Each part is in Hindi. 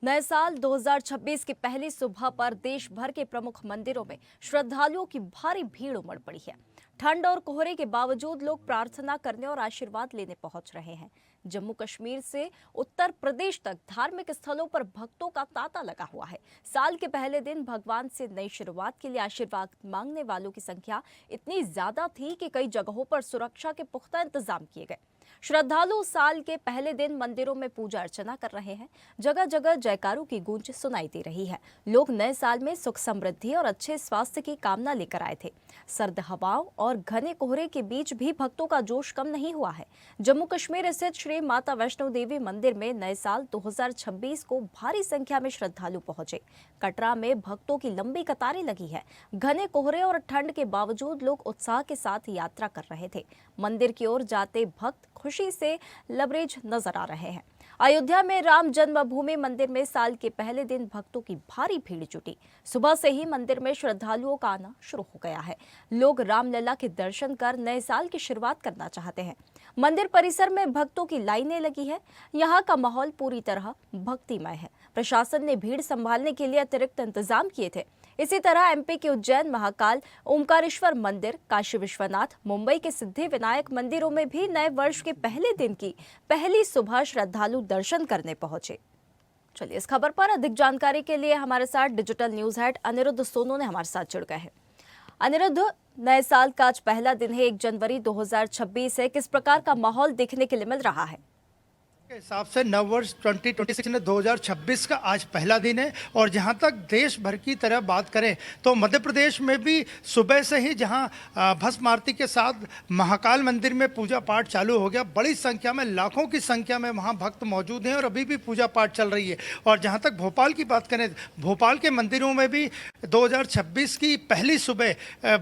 नए साल 2026 की पहली सुबह पर देश भर के प्रमुख मंदिरों में श्रद्धालुओं की भारी भीड़ उमड़ पड़ी है। ठंड और कोहरे के बावजूद लोग प्रार्थना करने और आशीर्वाद लेने पहुंच रहे हैं। जम्मू कश्मीर से उत्तर प्रदेश तक धार्मिक स्थलों पर भक्तों का तांता लगा हुआ है। साल के पहले दिन भगवान से नई शुरुआत के लिए आशीर्वाद मांगने वालों की संख्या इतनी ज्यादा थी कि कई जगहों पर सुरक्षा के पुख्ता इंतजाम किए गए। श्रद्धालु साल के पहले दिन मंदिरों में पूजा अर्चना कर रहे हैं। जगह जगह जयकारों की गूंज सुनाई दे रही है। लोग नए साल में सुख समृद्धि और अच्छे स्वास्थ्य की कामना लेकर आए थे। सर्द हवाओं और घने कोहरे के बीच भी भक्तों का जोश कम नहीं हुआ है। जम्मू कश्मीर स्थित श्री माता वैष्णो देवी मंदिर में नए साल 2026 को भारी संख्या में श्रद्धालु पहुंचे। कटरा में भक्तों की लंबी कतारें लगी है। घने कोहरे और ठंड के बावजूद लोग उत्साह के साथ यात्रा कर रहे थे। मंदिर की ओर जाते भक्त खुशी से लबरेज नजर आ रहे हैं। अयोध्या में राम जन्मभूमि मंदिर में साल के पहले दिन भक्तों की भारी भीड़ जुटी। सुबह से ही मंदिर में श्रद्धालुओं का आना शुरू हो गया है। लोग रामलला के दर्शन कर नए साल की शुरुआत करना चाहते हैं। मंदिर परिसर में भक्तों की लाइनें लगी है। यहाँ का माहौल पूरी तरह भक्तिमय है। प्रशासन ने भीड़ संभालने के लिए अतिरिक्त इंतजाम किए थे। इसी तरह एमपी के उज्जैन महाकाल, ओमकारेश्वर मंदिर, काशी विश्वनाथ, मुंबई के सिद्धि विनायक मंदिरों में भी नए वर्ष के पहले दिन की पहली सुबह श्रद्धालु दर्शन करने पहुंचे। चलिए, इस खबर पर अधिक जानकारी के लिए हमारे साथ digital news head Anirudh Sonu ने हमारे साथ जुड़ गए हैं। अनिरुद्ध, नए साल का आज पहला दिन है, 1 जनवरी 2026 है। किस प्रकार का माहौल देखने के लिए मिल रहा है? के हिसाब से नव वर्ष 2026 में 2026 का आज पहला दिन है। और जहां तक देश भर की तरह बात करें तो मध्य प्रदेश में भी सुबह से ही जहां भस्म आरती के साथ महाकाल मंदिर में पूजा पाठ चालू हो गया। बड़ी संख्या में, लाखों की संख्या में वहां भक्त मौजूद हैं और अभी भी पूजा पाठ चल रही है। और जहां तक भोपाल की बात करें, भोपाल के मंदिरों में भी 2026 की पहली सुबह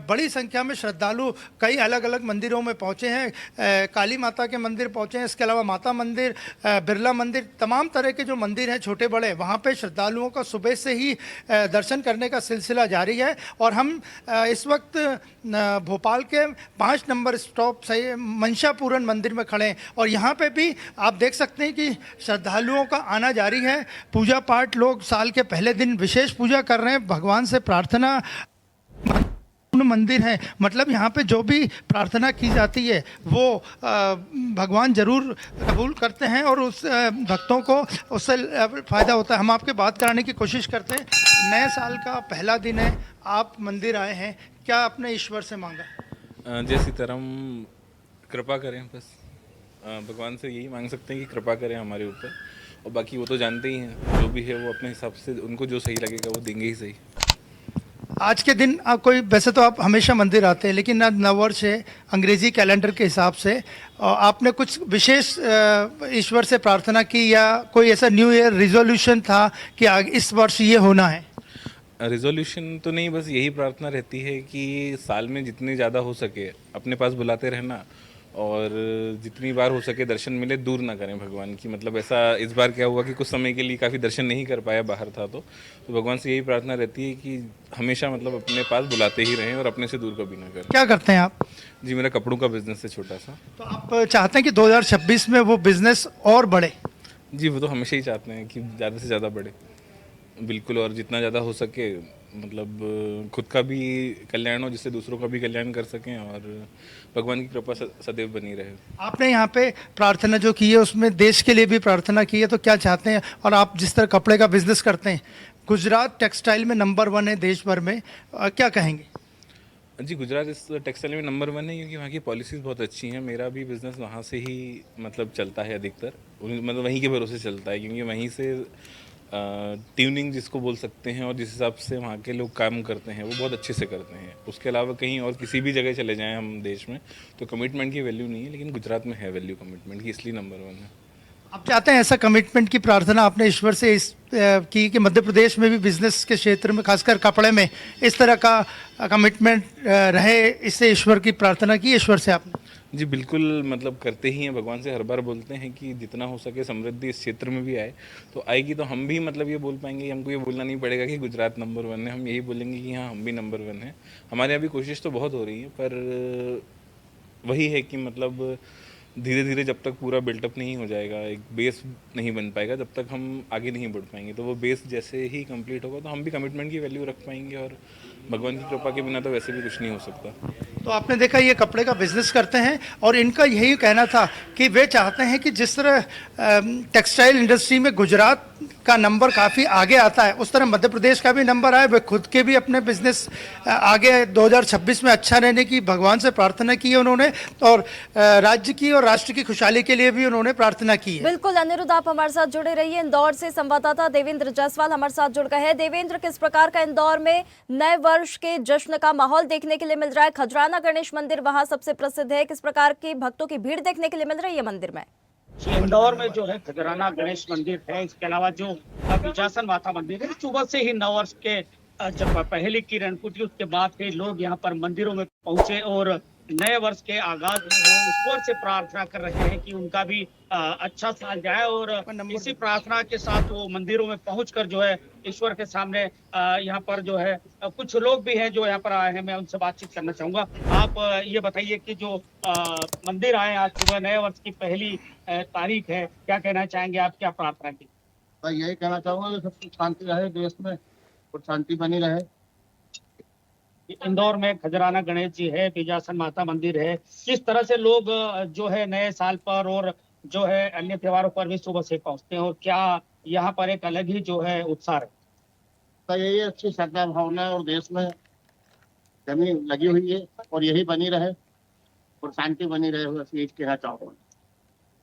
बड़ी संख्या में श्रद्धालु कई अलग अलग मंदिरों में पहुंचे हैं। काली माता के मंदिर पहुंचे हैं, इसके अलावा माता मंदिर, बिरला मंदिर, तमाम तरह के जो मंदिर हैं छोटे बड़े, वहाँ पे श्रद्धालुओं का सुबह से ही दर्शन करने का सिलसिला जारी है। और हम इस वक्त भोपाल के 5 नंबर स्टॉप से मनसापूरन मंदिर में खड़े हैं और यहाँ पे भी आप देख सकते हैं कि श्रद्धालुओं का आना जारी है। पूजा पाठ, लोग साल के पहले दिन विशेष पूजा कर रहे हैं, भगवान से प्रार्थना। मंदिर है, मतलब यहाँ पे जो भी प्रार्थना की जाती है वो भगवान जरूर कबूल करते हैं और उस भक्तों को उससे फ़ायदा होता है। हम आपके बात कराने की कोशिश करते हैं। नए साल का पहला दिन है, आप मंदिर आए हैं, क्या आपने ईश्वर से मांगा? जय सीताराम, कृपा करें। बस भगवान से यही मांग सकते हैं कि कृपा करें हमारे ऊपर, और बाकी वो तो जानते ही हैं, जो भी है वो अपने हिसाब से उनको जो सही लगेगा वो देंगे ही सही। आज के दिन कोई, वैसे तो आप हमेशा मंदिर आते हैं, लेकिन आज नववर्ष है अंग्रेजी कैलेंडर के हिसाब से, आपने कुछ विशेष ईश्वर से प्रार्थना की या कोई ऐसा न्यू ईयर रिजोल्यूशन था कि इस वर्ष ये होना है? रिजोल्यूशन तो नहीं, बस यही प्रार्थना रहती है कि साल में जितने ज़्यादा हो सके अपने पास बुलाते रहना और जितनी बार हो सके दर्शन मिले, दूर ना करें भगवान की। मतलब ऐसा इस बार क्या हुआ कि कुछ समय के लिए काफ़ी दर्शन नहीं कर पाया, बाहर था, तो भगवान से यही प्रार्थना रहती है कि हमेशा मतलब अपने पास बुलाते ही रहें और अपने से दूर कभी ना करें। क्या करते हैं आप? जी, मेरा कपड़ों का बिजनेस है छोटा सा। तो आप चाहते हैं कि 2026 में वो बिजनेस और बढ़े? जी, वो तो हमेशा ही चाहते हैं कि ज़्यादा से ज़्यादा बढ़े, बिल्कुल, और जितना ज़्यादा हो सके मतलब खुद का भी कल्याण हो, जिससे दूसरों का भी कल्याण कर सकें और भगवान की कृपा सदैव बनी रहे। आपने यहाँ पे प्रार्थना जो की है उसमें देश के लिए भी प्रार्थना की है, तो क्या चाहते हैं? और आप जिस तरह कपड़े का बिजनेस करते हैं, गुजरात टेक्सटाइल में नंबर 1 है देश भर में, क्या कहेंगे? जी, गुजरात इस टेक्सटाइल में नंबर 1 है क्योंकि वहाँ की पॉलिसीज़ बहुत अच्छी हैं। मेरा भी बिज़नेस वहाँ से ही मतलब चलता है अधिकतर, मतलब वहीं के भरोसे चलता है, क्योंकि वहीं से ट्यूनिंग जिसको बोल सकते हैं और जिस हिसाब से वहाँ के लोग काम करते हैं वो बहुत अच्छे से करते हैं। उसके अलावा कहीं और किसी भी जगह चले जाएं हम देश में तो कमिटमेंट की वैल्यू नहीं है, लेकिन गुजरात में है वैल्यू कमिटमेंट की, इसलिए नंबर 1 है। आप चाहते हैं ऐसा कमिटमेंट की प्रार्थना आपने ईश्वर से की कि मध्य प्रदेश में भी बिजनेस के क्षेत्र में, खासकर कपड़े में, इस तरह का कमिटमेंट रहे, इससे ईश्वर की प्रार्थना की ईश्वर से आपने? जी बिल्कुल, मतलब करते ही हैं, भगवान से हर बार बोलते हैं कि जितना हो सके समृद्धि इस क्षेत्र में भी आए, तो आएगी तो हम भी मतलब ये बोल पाएंगे। हमको ये बोलना नहीं पड़ेगा कि गुजरात नंबर 1 है, हम यही बोलेंगे कि हाँ हम भी नंबर 1 है। हमारे यहाँ भी कोशिश तो बहुत हो रही है, पर वही है कि मतलब धीरे धीरे जब तक पूरा बिल्टअप नहीं हो जाएगा, एक बेस नहीं बन पाएगा, जब तक हम आगे नहीं बढ़ पाएंगे। तो वो बेस जैसे ही कंप्लीट होगा तो हम भी कमिटमेंट की वैल्यू रख पाएंगे, और भगवान की कृपा के बिना तो वैसे भी कुछ नहीं हो सकता। तो आपने देखा ये कपड़े का बिजनेस करते हैं और इनका यही कहना था कि वे चाहते हैं कि जिस तरह टेक्सटाइल इंडस्ट्री में गुजरात का नंबर काफ़ी आगे आता है, उस तरह मध्य प्रदेश का भी नंबर आए। वे खुद के भी अपने बिजनेस आगे 2026 में अच्छा रहने की भगवान से प्रार्थना की है उन्होंने, और राज्य की और राष्ट्र की खुशहाली के लिए भी उन्होंने प्रार्थना की है। बिल्कुल अनिरुद्ध, आप हमारे साथ जुड़े रहिए। इंदौर से संवाददाता देवेंद्र जायसवाल हमारे साथ जुड़ गए हैं। देवेंद्र, किस प्रकार का इंदौर में नए वर्ष के जश्न का माहौल देखने के लिए मिल रहा है? खजराना गणेश मंदिर वहां सबसे प्रसिद्ध है, किस प्रकार की भक्तों की भीड़ देखने के लिए मिल रही है मंदिर में? इंदौर में जो है खजराना गणेश मंदिर है, इसके अलावा जो विजासन माता मंदिर है, सुबह से ही नववर्ष के जब पहली किरण फूटी उसके बाद से लोग यहाँ पर मंदिरों में पहुंचे और नए वर्ष के आगाज में वो ईश्वर से प्रार्थना कर रहे हैं कि उनका भी अच्छा साल जाए, और इसी प्रार्थना के साथ वो मंदिरों में पहुंचकर जो है ईश्वर के सामने यहाँ पर जो है कुछ लोग भी हैं जो यहाँ पर आए हैं, मैं उनसे बातचीत करना चाहूंगा। आप ये बताइए कि जो मंदिर आए आज सुबह, नए वर्ष की पहली तारीख है, क्या कहना चाहेंगे आप, क्या प्रार्थना की? मैं यही कहना चाहूंगा कि सबकी शांति रहे देश में और शांति बनी रहे। इंदौर में खजराना गणेश जी है, बीजासन माता मंदिर है, किस तरह से लोग जो है नए साल पर और जो है अन्य त्योहारों पर भी सुबह से पहुंचते हैं, और क्या यहाँ पर एक अलग ही जो है उत्साह है? तो यही अच्छी श्रद्धा भावना और देश में जमीन लगी हुई है और यही बनी रहे और शांति बनी रहे, बस यही कहना चाहूंगा।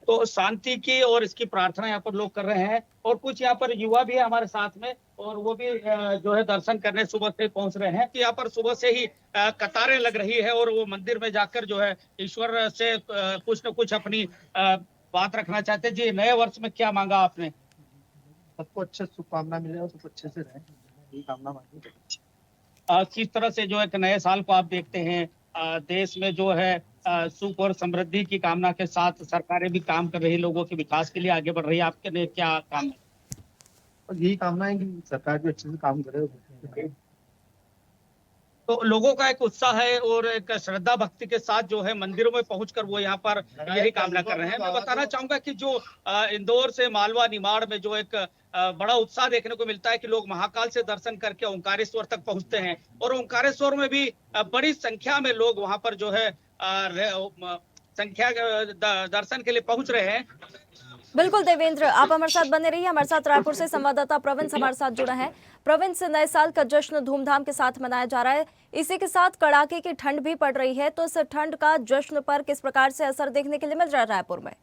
तो शांति की और इसकी प्रार्थना यहाँ पर लोग कर रहे हैं, और कुछ यहाँ पर युवा भी है हमारे साथ में, और वो भी जो है दर्शन करने सुबह से पहुंच रहे हैं। कि यहाँ पर सुबह से ही कतारें लग रही है और वो मंदिर में जाकर जो है ईश्वर से कुछ न कुछ अपनी बात रखना चाहते हैं। जी, नए वर्ष में क्या मांगा आपने? सबको अच्छे शुभकामना मिले और सब अच्छे से रहे, यही कामना मांगी। किस तरह से जो एक नए साल को आप देखते हैं? देश में जो है सुख और समृद्धि की कामना के साथ सरकारें भी काम कर रही, लोगों के विकास के लिए आगे बढ़ रही है, आपके लिए क्या काम है? और यही कामना है कि सरकार भी अच्छे से काम करे। तो लोगों का एक उत्साह है और एक श्रद्धा भक्ति के साथ जो है मंदिरों में पहुंचकर वो यहाँ पर यही कामना कर रहे हैं। मैं बताना चाहूंगा कि जो इंदौर से मालवा निमाड़ में जो एक बड़ा उत्साह देखने को मिलता है कि लोग महाकाल से दर्शन करके ओंकारेश्वर तक पहुंचते हैं, और ओंकारेश्वर में भी बड़ी संख्या में लोग वहां पर जो है संख्या दर्शन के लिए पहुंच रहे हैं। बिल्कुल देवेंद्र, आप हमारे साथ बने रहिए। हमारे साथ रायपुर से संवाददाता प्रवीण हमारे साथ जुड़ा है। प्रवीण, से नए साल का जश्न धूमधाम के साथ मनाया जा रहा है, इसी के साथ कड़ाके की ठंड भी पड़ रही है, तो इस ठंड का जश्न पर किस प्रकार से असर देखने के लिए मिल रहा है रायपुर में?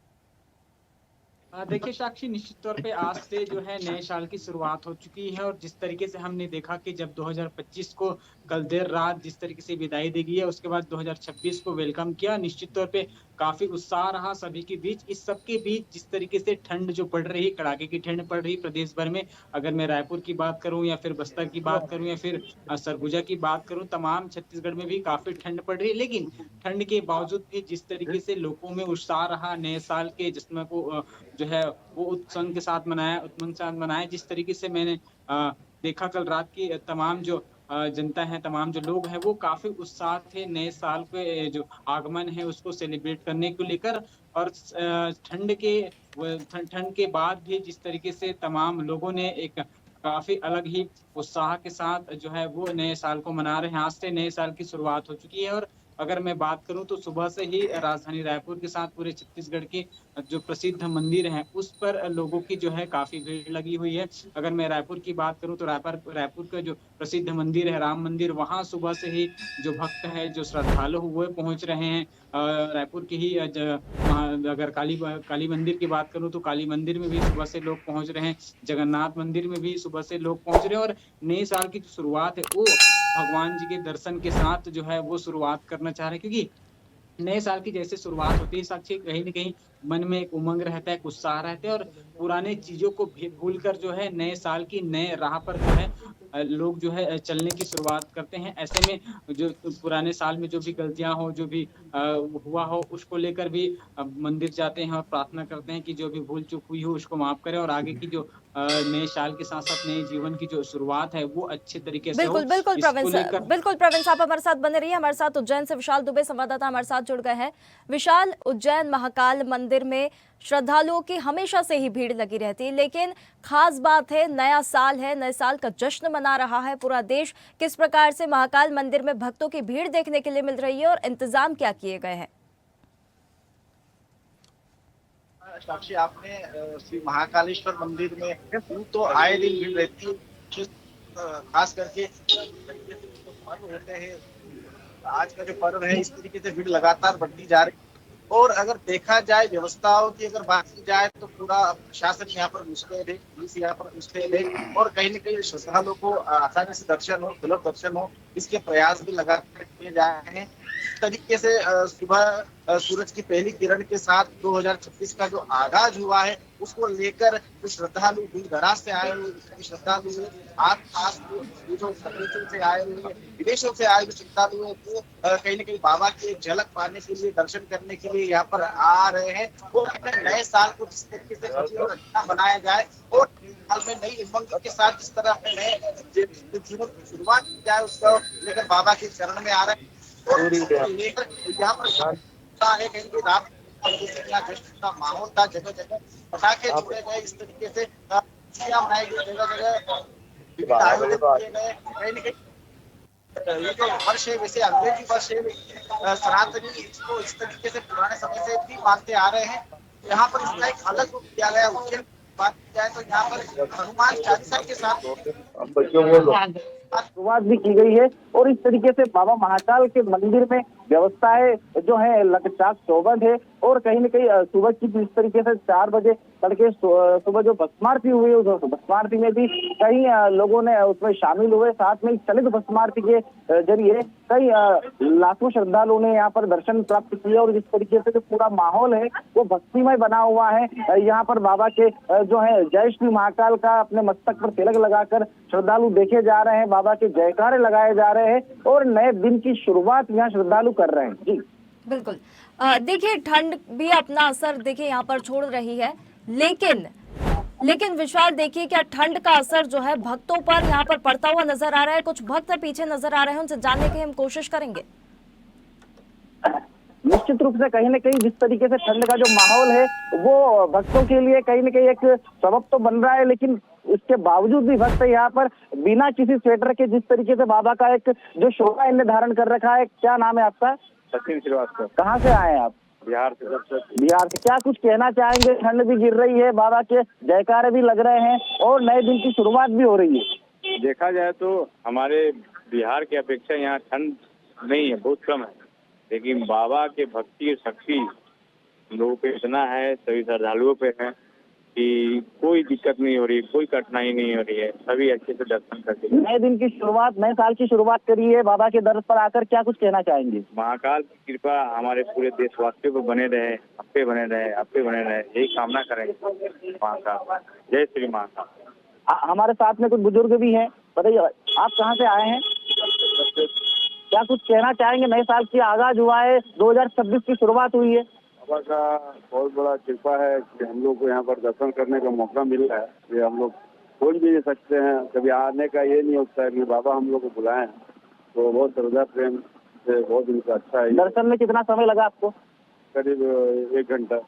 देखिए साक्षी, निश्चित तौर पे आज से जो है नए साल की शुरुआत हो चुकी है, और जिस तरीके से हमने देखा कि जब 2025 को कल देर रात जिस तरीके से विदाई दी गई है, उसके बाद 2026 को वेलकम किया, निश्चित तौर पे काफी उत्साह रहा सभी के बीच। इस सब के बीच जिस तरीके से ठंड जो पड़ रही, कड़ाके की ठंड पड़ रही प्रदेश भर में, अगर मैं रायपुर की बात करूं या फिर बस्तर की बात करूं या फिर सरगुजा की बात करूं, तमाम छत्तीसगढ़ में भी काफी ठंड पड़ रही है। लेकिन ठंड के बावजूद भी जिस तरीके से लोगों में उत्साह रहा, नए साल के जश्न को जो है वो उत्संग के साथ मनाया, उमंग के साथ मनाया। जिस तरीके से मैंने देखा कल रात की तमाम जो जनता है, तमाम जो लोग हैं, वो काफी उत्साह थे नए साल के जो आगमन है उसको सेलिब्रेट करने को लेकर। और ठंड के बाद भी जिस तरीके से तमाम लोगों ने एक काफी अलग ही उत्साह के साथ जो है वो नए साल को मना रहे हैं। आज से नए साल की शुरुआत हो चुकी है, और अगर मैं बात करूं तो सुबह से ही राजधानी रायपुर के साथ पूरे छत्तीसगढ़ के जो प्रसिद्ध मंदिर हैं उस पर लोगों की जो है काफी भीड़ लगी हुई है। अगर मैं रायपुर की बात करूं तो रायपुर का जो प्रसिद्ध मंदिर है राम मंदिर, वहां सुबह से ही जो भक्त है, जो श्रद्धालु वो पहुंच रहे हैं। रायपुर की ही अगर काली मंदिर की बात करूं तो काली मंदिर में भी सुबह से लोग पहुंच रहे हैं, जगन्नाथ मंदिर में भी सुबह से लोग पहुंच रहे हैं। और नए साल की जो शुरुआत है वो भगवान जी के दर्शन के साथ जो है वो शुरुआत करना चाह रहे हैं, क्योंकि नए साल की जैसे शुरुआत होती है साक्षी, कहीं न कहीं मन में एक उमंग रहता है, एक उत्साह रहता है, और पुराने चीजों को भूलकर जो है नए साल की नए राह पर जो है लोग जो है चलने की शुरुआत करते हैं। ऐसे में जो पुराने साल में जो भी गलतियां हो, जो भी हुआ हो, उसको लेकर भी मंदिर जाते हैं और प्रार्थना करते हैं कि जो भी भूल चूक हुई हो उसको माफ करें, और आगे की जो नए साल के साथ साथ नए जीवन की जो शुरुआत है वो अच्छे तरीके से हो। बिल्कुल बिल्कुल इसको प्रवीण सर, लेकर बिल्कुल प्रवीण साहब हमारे साथ बने रहिए। हमारे साथ उज्जैन से विशाल दुबे संवाददाता हमारे साथ जुड़ गए हैं। विशाल, उज्जैन महाकाल मंदिर में श्रद्धालुओं की हमेशा से ही भीड़ लगी रहती है, लेकिन खास बात है नया साल है, नए साल का जश्न मना रहा है पूरा देश। किस प्रकार से महाकाल मंदिर में भक्तों की भीड़ देखने के लिए मिल रही है और इंतजाम क्या किए गए हैं? साक्षी, आपने श्री महाकालेश्वर मंदिर में यूं तो आए दिन भीड़ रहती है, खास करके जो पर्व होते हैं, आज का जो पर्व है इस तरीके से भीड़ लगातार बढ़ती जा रही है। और अगर देखा जाए व्यवस्थाओं की अगर बात की जाए तो पूरा प्रशासन यहाँ पर मुस्तैद है, पुलिस यहाँ पर मुस्तैद है और कहीं न कहीं श्रद्धालुओं को आसानी से दर्शन हो, सुलभ दर्शन हो, इसके प्रयास भी लगातार किए जा रहे हैं। इस तरीके से सुबह सूरज की पहली किरण के साथ 2026 का जो आगाज हुआ है उसको लेकर जो श्रद्धालु दूर दराज से आए हुए श्रद्धालु आस पास जो प्रदेशों से आए हुए विदेशों से आए हुए श्रद्धालु हैं वो कहीं न कहीं बाबा की एक झलक पाने के लिए, दर्शन करने के लिए यहाँ पर आ रहे हैं। वो अपने नए साल को जिस तरीके से खुशी और अच्छा बनाया जाए और साल में नई उमंग के साथ जिस तरह अपने नए जीवन की शुरुआत की जाए उसको लेकर बाबा के चरण में आ रहे हैं। और लेकर यहाँ पर है कहीं रात यहाँ जश्न का माहौल था, जगह जगह पटाखे छोड़े गए, इस तरीके से खुशियां मनाई गई, जगह जगह आयोजन किए गए। कहीं न कहीं ये जो वर्ष है वैसे अंग्रेजी वर्ष है, सनातनी इसको इस तरीके से पुराने समय से भी मानते आ रहे हैं। यहाँ पर इसका एक अलग रूप दिया गया। उज्जैन की बात की जाए तो यहाँ पर हनुमान चालीसा के साथ शुरुआत भी की गई है और इस तरीके से बाबा महाकाल के मंदिर में व्यवस्थाएं जो है लगचाक चौबंद है। और कहीं न कहीं सुबह की इस तरीके से 4 बजे तड़के सुबह जो भस्मारती हुई है उस भस्मारती में भी कई लोगों ने उसमें शामिल हुए। साथ में चलित भस्मारती के जरिए कई लाखों श्रद्धालुओं ने यहाँ पर दर्शन प्राप्त किए और जिस तरीके से जो पूरा माहौल है वो भक्तिमय बना हुआ है। यहाँ पर बाबा के जो है जय श्री महाकाल का अपने मस्तक पर तिलक लगाकर श्रद्धालु देखे जा रहे हैं, बाबा के जयकारे लगाए जा रहे हैं और नए दिन की शुरुआत यहाँ श्रद्धालु कर रहे हैं। जी बिल्कुल, देखिए ठंड भी अपना असर देखिए यहाँ पर छोड़ रही है, लेकिन विशाल देखिए क्या ठंड का असर जो है भक्तों पर यहाँ पर पड़ता हुआ नजर आ रहा है? कुछ भक्त पीछे नजर आ रहे हैं, उनसे जानने की हम कोशिश करेंगे। निश्चित रूप से कहीं न कहीं जिस तरीके से ठंड का जो माहौल है वो भक्तों के लिए कहीं न कहीं एक सबब तो बन रहा है, लेकिन इसके बावजूद भी भक्त यहाँ पर बिना किसी स्वेटर के जिस तरीके से बाबा का एक जो शोभा इन्हें धारण कर रखा है। क्या नाम है आपका? सचिन श्रीवास्तव। कहाँ से आए हैं आप? बिहार से। बिहार से। क्या कुछ कहना चाहेंगे? ठंड भी गिर रही है, बाबा के जयकारे भी लग रहे हैं और नए दिन की शुरुआत भी हो रही है। देखा जाए तो हमारे बिहार की अपेक्षा यहाँ ठंड नहीं है, बहुत कम है, लेकिन बाबा के भक्ति और शक्ति लोगों पे इतना है, सभी श्रद्धालुओं पे है कि कोई दिक्कत नहीं हो रही, कोई कठिनाई नहीं हो रही है, सभी अच्छे से दर्शन करते हैं। नए दिन की शुरुआत, नए साल की शुरुआत करी है, बाबा के दर पर आकर क्या कुछ कहना चाहेंगे? महाकाल की कृपा हमारे पूरे देशवासियों पर बने रहे, आप पे बने रहे, यही कामना करेंगे महाकाल। जय श्री महाकाल। हमारे साथ में कुछ बुजुर्ग भी हैं, बताइए आप कहाँ से आए हैं? क्या कुछ कहना चाहेंगे? नए साल की आगाज हुआ है, 2026 की शुरुआत हुई है। बाबा का बहुत बड़ा कृपा है कि हम लोग को यहाँ पर दर्शन करने का मौका मिल रहा है। ये हम लोग खोज भी नहीं सकते हैं, कभी आने का ये नहीं होता है कि बाबा हम लोग को बुलाए, तो बहुत श्रद्धा प्रेम से बहुत इनका अच्छा है। दर्शन में कितना समय लगा आपको? करीब 1 घंटा।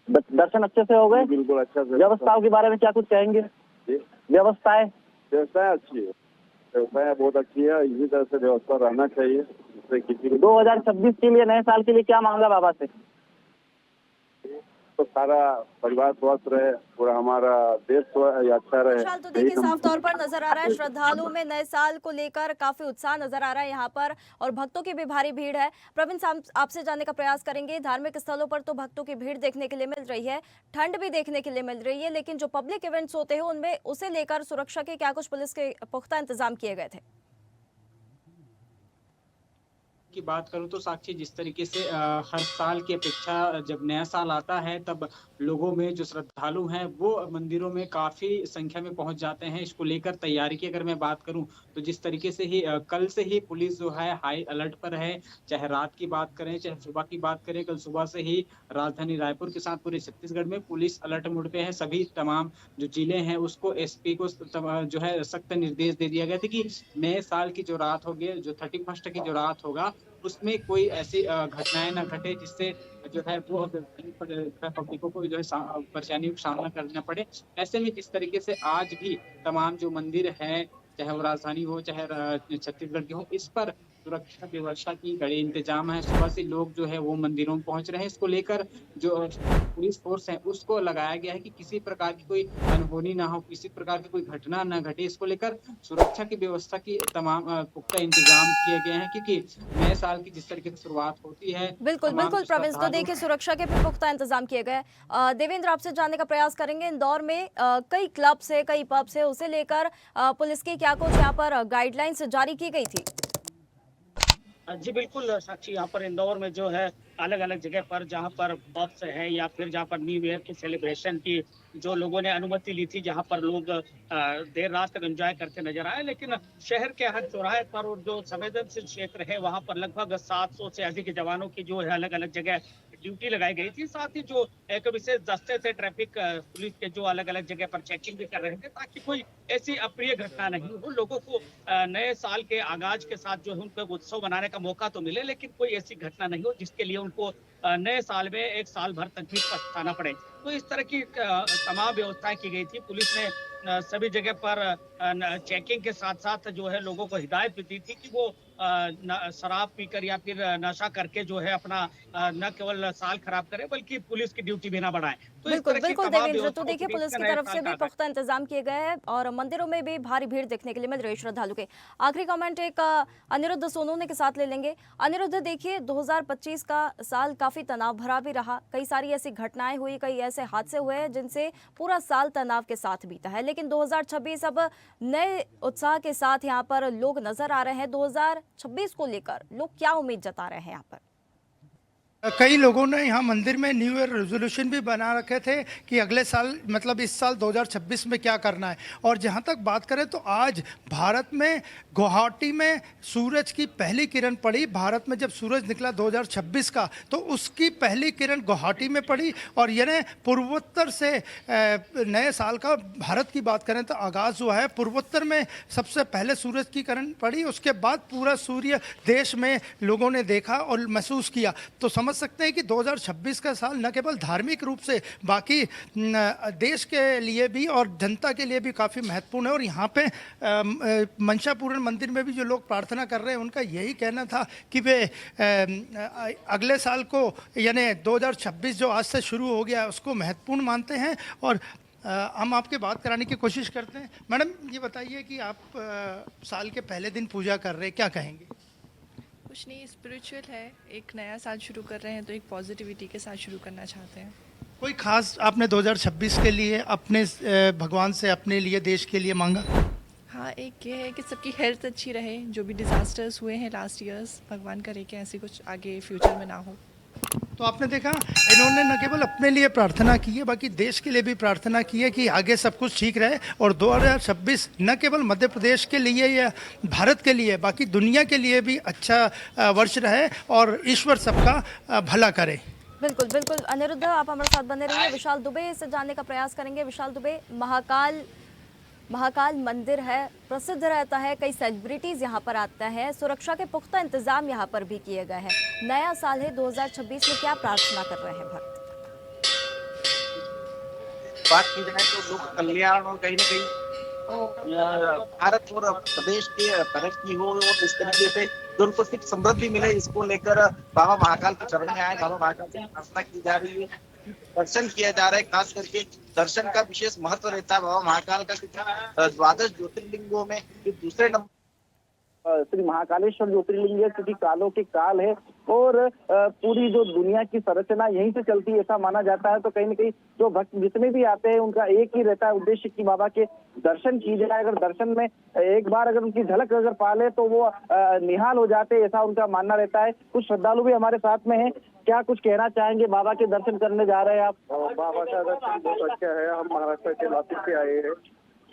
दर्शन अच्छे से हो गए? बिल्कुल अच्छा से। व्यवस्थाओं के बारे में क्या कुछ कहेंगे? व्यवस्थाएं अच्छी है, व्यवस्थाएं बहुत अच्छी है, इसी तरह से व्यवस्था रहना चाहिए। किसी 2026 के लिए, नए साल के लिए क्या मांगा बाबा से? तो सारा परिवार स्वस्थ रहे, पूरा हमारा देश अच्छा रहे। विशाल, तो देखिए साफ तौर पर नजर आ रहा है श्रद्धालुओं में नए साल को लेकर काफी उत्साह नजर आ रहा है यहाँ पर और भक्तों की भी भारी भीड़ है। प्रवीण साहब आपसे जानने का प्रयास करेंगे, धार्मिक स्थलों पर तो भक्तों की भीड़ देखने के लिए मिल रही है, ठंड भी देखने के लिए मिल रही है, लेकिन जो पब्लिक इवेंट्स होते हैं उनमें उसे लेकर सुरक्षा के क्या कुछ पुलिस के पुख्ता इंतजाम किए गए थे? की बात करूं तो साक्षी, जिस तरीके से हर साल की अपेक्षा जब नया साल आता है तब लोगों में जो श्रद्धालु हैं वो मंदिरों में काफी संख्या में पहुंच जाते हैं। इसको लेकर तैयारी की अगर मैं बात करूं तो जिस तरीके से ही कल से ही पुलिस जो है हाई अलर्ट पर है। चाहे रात की बात करें चाहे सुबह की बात करें, कल सुबह से ही राजधानी रायपुर के साथ पूरे छत्तीसगढ़ में पुलिस अलर्ट मोड पे है। सभी तमाम जो जिले हैं उसको एसपी को जो है सख्त निर्देश दे दिया गया था कि नए साल की जो रात होगी, जो 31 की जो रात होगा, उसमें कोई ऐसी घटनाएं ना घटे जिससे जो है वो पब्लिकों को जो है परेशानियों का सामना करना पड़े। ऐसे में जिस तरीके से आज भी तमाम जो मंदिर हैं, चाहे वो राजधानी हो चाहे छत्तीसगढ़ के हो, इस पर सुरक्षा व्यवस्था की कड़े इंतजाम है। सुबह से लोग जो है वो मंदिरों में पहुंच रहे हैं। इसको लेकर जो पुलिस फोर्स है उसको लगाया गया है कि किसी प्रकार की कोई अनहोनी ना हो, किसी प्रकार की कोई घटना ना घटे। इसको लेकर सुरक्षा की व्यवस्था की तमाम पुख्ता इंतजाम किए गए हैं, क्योंकि नए साल की जिस तरीके से शुरुआत होती है। बिल्कुल बिल्कुल प्रवीण, तो देखिए सुरक्षा के भी पुख्ता इंतजाम किए गए। देवेंद्र, आपसे जानने का प्रयास करेंगे, इंदौर में कई क्लब्स है, कई पब्स है, उसे लेकर पुलिस की क्या कुछ यहाँ पर गाइडलाइंस जारी की गई थी? जी बिल्कुल साक्षी, यहाँ पर इंदौर में जो है अलग अलग जगह पर जहाँ पर पब्स है या फिर जहाँ पर न्यू ईयर की सेलिब्रेशन की जो लोगों ने अनुमति ली थी, जहाँ पर लोग देर रात तक एंजॉय करते नजर आए, लेकिन शहर के हर चौराहे पर और जो संवेदनशील क्षेत्र है वहाँ पर लगभग 700 से अधिक जवानों की जो है अलग अलग जगह ड्यूटी लगाई गई थी। साथ ही जो एक विशेष दस्ते से ट्रैफिक पुलिस के जो अलग अलग जगह पर चेकिंग भी कर रहे थे, ताकि कोई ऐसी अप्रिय घटना नहीं हो। लोगों को नए साल के आगाज के साथ जो है उनको उत्सव मनाने का मौका तो मिले, लेकिन कोई ऐसी घटना नहीं हो जिसके लिए उनको नए साल में एक साल भर तक भी पछताना पड़े। तो इस तरह की तमाम व्यवस्थाएं की गई थी। पुलिस ने सभी जगह पर चेकिंग के साथ साथ जो है लोगों को हिदायत भी दी थी कि वो शराब पीकर या फिर नशा करके जो है अपना न केवल साल खराब करे बल्कि पुलिस की ड्यूटी भी ना बढ़ाएं। तो बिल्कुल बिल्कुल देवेंद्र, तो देखिए पुलिस की तरफ से भी पुख्ता इंतजाम किए गए हैं और मंदिरों में भी भारी भीड़ देखने के लिए मिल रही है श्रद्धालु के। आखिरी कमेंट एक अनिरुद्ध सोनोने के साथ ले लेंगे। अनिरुद्ध, देखिए 2025 का साल काफी तनाव भरा भी रहा, कई सारी ऐसी घटनाएं हुई, कई ऐसे हादसे हुए हैं जिनसे पूरा साल तनाव के साथ बीता है, लेकिन 2026 अब नए उत्साह के साथ यहाँ पर लोग नजर आ रहे हैं। 2026 को लेकर लोग क्या उम्मीद जता रहे हैं यहाँ पर? कई लोगों ने यहाँ मंदिर में न्यू ईयर रेजोल्यूशन भी बना रखे थे कि अगले साल मतलब इस साल 2026 में क्या करना है। और जहाँ तक बात करें तो आज भारत में गुवाहाटी में सूरज की पहली किरण पड़ी। भारत में जब सूरज निकला 2026 का तो उसकी पहली किरण गुवाहाटी में पड़ी। और यानी पूर्वोत्तर से नए साल का भारत की बात करें तो आगाज़ हुआ है। पूर्वोत्तर में सबसे पहले सूरज की किरण पड़ी, उसके बाद पूरा सूर्य देश में लोगों ने देखा और महसूस किया। तो समझ सकते हैं कि 2026 का साल न केवल धार्मिक रूप से बाकी देश के लिए भी और जनता के लिए भी काफ़ी महत्वपूर्ण है। और यहाँ पे मनसा पूरण मंदिर में भी जो लोग प्रार्थना कर रहे हैं उनका यही कहना था कि वे अगले साल को यानी 2026 जो आज से शुरू हो गया उसको महत्वपूर्ण मानते हैं। और हम आपके बात कराने की कोशिश करते हैं। मैडम ये बताइए कि आप साल के पहले दिन पूजा कर रहे हैं, क्या कहेंगे? कुछ नहीं, स्पिरिचुअल है, एक नया साल शुरू कर रहे हैं तो एक पॉजिटिविटी के साथ शुरू करना चाहते हैं। कोई खास आपने 2026 के लिए अपने भगवान से अपने लिए देश के लिए मांगा? हाँ, एक ये है कि सबकी हेल्थ अच्छी रहे, जो भी डिजास्टर्स हुए हैं लास्ट ईयर्स, भगवान करे कि ऐसी कुछ आगे फ्यूचर में ना हो। तो आपने देखा इन्होंने न केवल अपने लिए प्रार्थना की है बल्कि देश के लिए भी प्रार्थना की है कि आगे सब कुछ ठीक रहे और 2026 न केवल मध्य प्रदेश के लिए या भारत के लिए बाकी दुनिया के लिए भी अच्छा वर्ष रहे और ईश्वर सबका भला करे। बिल्कुल बिल्कुल अनिरुद्ध, आप हमारे साथ बने रहिए। विशाल दुबे से जानने का प्रयास करेंगे। विशाल दुबे, महाकाल मंदिर है, प्रसिद्ध रहता है, कई सेलिब्रिटीज यहाँ पर आता है, सुरक्षा के पुख्ता इंतजाम यहाँ पर भी किए गए हैं। नया साल है 2026 में क्या प्रार्थना कर रहे हैं भक्त? बात की जाए तो लोक कल्याण और कहीं ना कहीं भारत और प्रदेश की तरक्की हो और इस तरीके से जो उनको सिर्फ समृद्धि मिले, इसको लेकर बाबा महाकाल के चरण में आए, बाबा महाकाल से प्रार्थना की जा रही है, दर्शन किया जा रहा है। खास करके दर्शन का विशेष महत्व रहता है बाबा महाकाल का, 12 ज्योतिर्लिंगों में दूसरे नंबर श्री महाकालेश्वर ज्योतिर्लिंग है, क्योंकि कालों के काल है और पूरी जो दुनिया की संरचना यहीं से चलती है ऐसा माना जाता है। तो कहीं ना कहीं जो भक्त जितने भी आते हैं उनका एक ही रहता है उद्देश्य कि बाबा के दर्शन की जाए। अगर दर्शन में एक बार अगर उनकी झलक अगर पा ले तो वो निहाल हो जाते, ऐसा उनका मानना रहता है। कुछ श्रद्धालु भी हमारे साथ में है, क्या कुछ कहना चाहेंगे? बाबा के दर्शन करने जा रहे हैं आप? बाबा का दर्शन बहुत अच्छा है। हम महाराष्ट्र के वापस से आए हैं,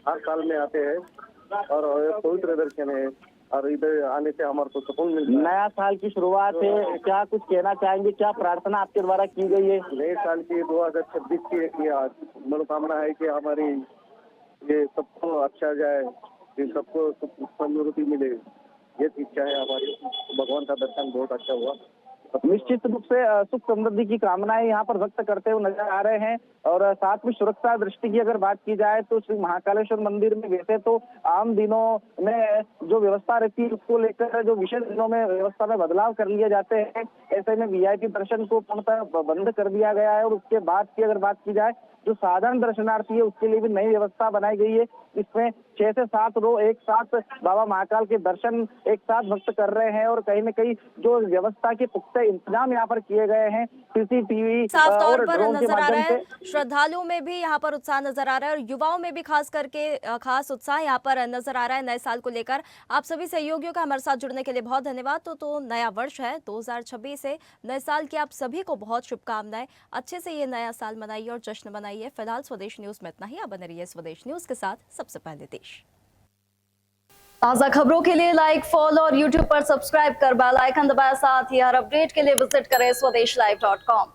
हर साल में आते हैं और पवित्र दर्शन है और इधर आने से हमारे को सुकून मिलता है। नया साल की शुरुआत है, क्या कुछ कहना चाहेंगे? क्या प्रार्थना आपके द्वारा की गई है? नए साल की 2026 की मनोकामना है कि हमारी ये सबको अच्छा जाए, ये सबको समृद्धि मिले, ये इच्छा है हमारी। भगवान का दर्शन बहुत अच्छा हुआ। निश्चित रूप से सुख समृद्धि की कामनाएं यहाँ पर व्यक्त करते हुए नजर आ रहे हैं। और साथ में सुरक्षा दृष्टि की अगर बात की जाए तो श्री महाकालेश्वर मंदिर में वैसे तो आम दिनों में जो व्यवस्था रहती है उसको लेकर जो विशेष दिनों में व्यवस्था में बदलाव कर लिए जाते हैं। ऐसे में वीआईपी दर्शन को पूर्णतः बंद कर दिया गया है। और उसके बाद की अगर बात की जाए जो साधारण दर्शनार्थी है उसके लिए भी नई व्यवस्था बनाई गई है। इसमें 6 से 7 रो एक साथ बाबा महाकाल के दर्शन एक साथ भक्त कर रहे हैं। और कहीं न कहीं जो व्यवस्था के पुख्ता इंतजाम यहाँ पर किए गए हैं, सीसीटीवी साफ तौर और पर ड्रोन के नजर आ रहा माध्यम है। से। श्रद्धालुओं में भी यहाँ पर उत्साह नजर आ रहा है और युवाओं में भी खास करके खास उत्साह यहाँ पर नजर आ रहा है नए साल को लेकर। आप सभी सहयोगियों का हमारे साथ जुड़ने के लिए बहुत धन्यवाद। तो नया वर्ष है 2026 है, नए साल की आप सभी को बहुत शुभकामनाएं। अच्छे से ये नया साल मनाइए और जश्न मनाइए। फिलहाल स्वदेश न्यूज में इतना ही। आप बने रहिए स्वदेश न्यूज के साथ, सबसे पहले देश। ताज़ा खबरों के लिए लाइक, फॉलो और यूट्यूब पर सब्सक्राइब कर बेल आइकन दबाएं। साथ ही हर अपडेट के लिए विजिट करें स्वदेशलाइव.com।